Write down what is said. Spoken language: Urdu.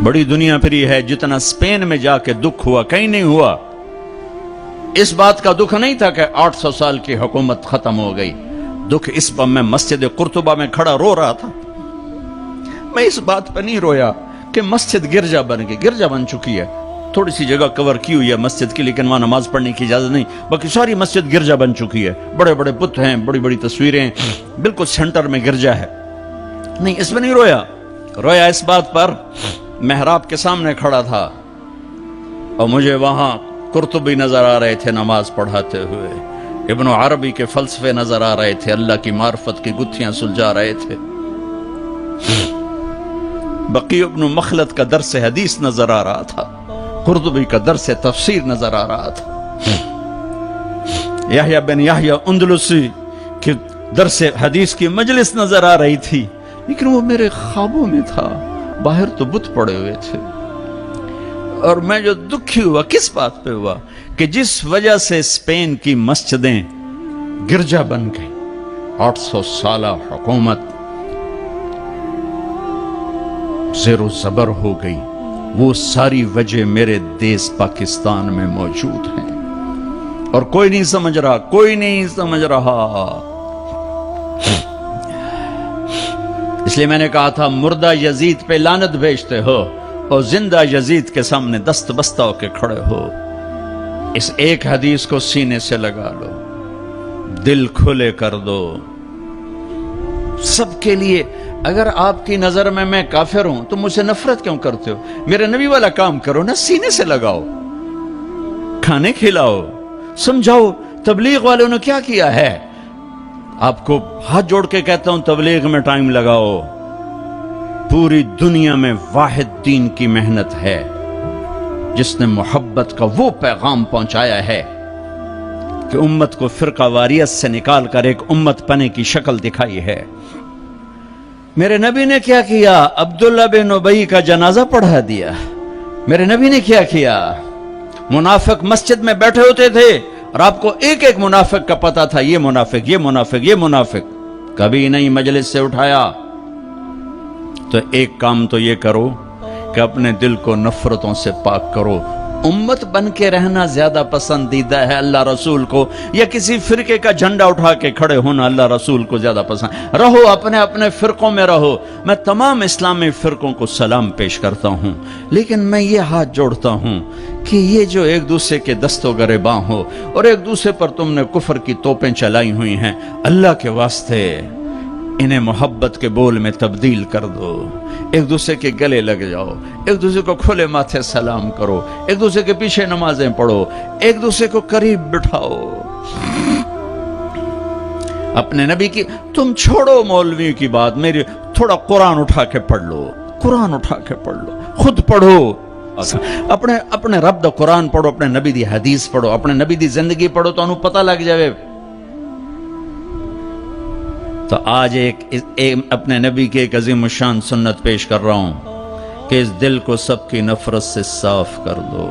بڑی دنیا پھری ہے، جتنا اسپین میں جا کے دکھ ہوا کہیں نہیں ہوا۔ اس بات کا دکھ نہیں تھا کہ 800 سال کی حکومت ختم ہو گئی، دکھ اس پر میں مسجد قرطبہ میں کھڑا رو رہا تھا۔ میں اس بات پہ نہیں رویا کہ مسجد گرجا بن گئی، گرجا بن چکی ہے، تھوڑی سی جگہ کور کی ہوئی ہے مسجد کی، لیکن وہاں نماز پڑھنے کی اجازت نہیں، باقی ساری مسجد گرجا بن چکی ہے، بڑے بڑے بت ہیں، بڑی بڑی تصویریں، بالکل سینٹر میں گرجا ہے۔ نہیں، اس میں نہیں رویا، رویا اس بات پر محراب کے سامنے کھڑا تھا اور مجھے وہاں قرطبی نظر آ رہے تھے نماز پڑھاتے ہوئے، ابن عربی کے فلسفے نظر آ رہے تھے، اللہ کی معرفت کی گتھیاں سلجھا رہے تھے، بقی ابن مخلد کا درس حدیث نظر آ رہا تھا، قرطبی کا درس تفسیر نظر آ رہا تھا، یحییٰ بن یحییٰ اندلسی کی درس حدیث کی مجلس نظر آ رہی تھی، لیکن وہ میرے خوابوں میں تھا، باہر تو بت پڑے ہوئے تھے۔ اور میں جو دکھی ہوا کس بات پہ ہوا کہ جس وجہ سے اسپین کی مسجدیں گرجا بن گئی، 800 سالہ حکومت زیر و زبر ہو گئی، وہ ساری وجہ میرے دیس پاکستان میں موجود ہیں، اور کوئی نہیں سمجھ رہا، کوئی نہیں سمجھ رہا۔ اس لیے میں نے کہا تھا مردہ یزید پہ لعنت بھیجتے ہو اور زندہ یزید کے سامنے دست بستہ ہو کے کھڑے ہو۔ اس ایک حدیث کو سینے سے لگا لو، دل کھلے کر دو سب کے لیے۔ اگر آپ کی نظر میں کافر ہوں تو مجھ سے نفرت کیوں کرتے ہو؟ میرے نبی والا کام کرو نا، سینے سے لگاؤ، کھانے کھلاؤ، سمجھاؤ۔ تبلیغ والوں نے کیا کیا ہے؟ آپ کو ہاتھ جوڑ کے کہتا ہوں تبلیغ میں ٹائم لگاؤ۔ پوری دنیا میں واحد دین کی محنت ہے جس نے محبت کا وہ پیغام پہنچایا ہے کہ امت کو فرقہ واریت سے نکال کر ایک امت پنے کی شکل دکھائی ہے۔ میرے نبی نے کیا کیا؟ عبداللہ بن ابی کا جنازہ پڑھا دیا۔ میرے نبی نے کیا کیا؟ منافق مسجد میں بیٹھے ہوتے تھے اور آپ کو ایک ایک منافق کا پتہ تھا، یہ منافق، یہ منافق، یہ منافق، کبھی نہیں مجلس سے اٹھایا۔ تو ایک کام تو یہ کرو کہ اپنے دل کو نفرتوں سے پاک کرو۔ امت بن کے رہنا زیادہ پسندیدہ ہے اللہ رسول کو، یا کسی فرقے کا جھنڈا اٹھا کے کھڑے ہونا اللہ رسول کو زیادہ پسند؟ رہو اپنے اپنے فرقوں میں رہو۔ میں تمام اسلامی فرقوں کو سلام پیش کرتا ہوں، لیکن میں یہ ہاتھ جوڑتا ہوں کہ یہ جو ایک دوسرے کے دست و گریباں ہو اور ایک دوسرے پر تم نے کفر کی توپیں چلائی ہوئی ہیں، اللہ کے واسطے انہیں محبت کے بول میں تبدیل کر دو۔ ایک دوسرے کے گلے لگ جاؤ، ایک دوسرے کو کھلے ماتھے سلام کرو، ایک دوسرے کے پیچھے نمازیں پڑھو، ایک دوسرے کو قریب بٹھاؤ۔ اپنے نبی کی تم چھوڑو مولوی کی بات، میری تھوڑا قرآن اٹھا کے پڑھ لو، قرآن اٹھا کے پڑھ لو، خود پڑھو، اپنے رب دا قرآن پڑھو، اپنے نبی دی حدیث پڑھو، اپنے نبی دی زندگی پڑھو تو انہوں پتہ لگ جائے۔ تو آج اپنے نبی کی ایک عظیم الشان سنت پیش کر رہا ہوں کہ اس دل کو سب کی نفرت سے صاف کر دو۔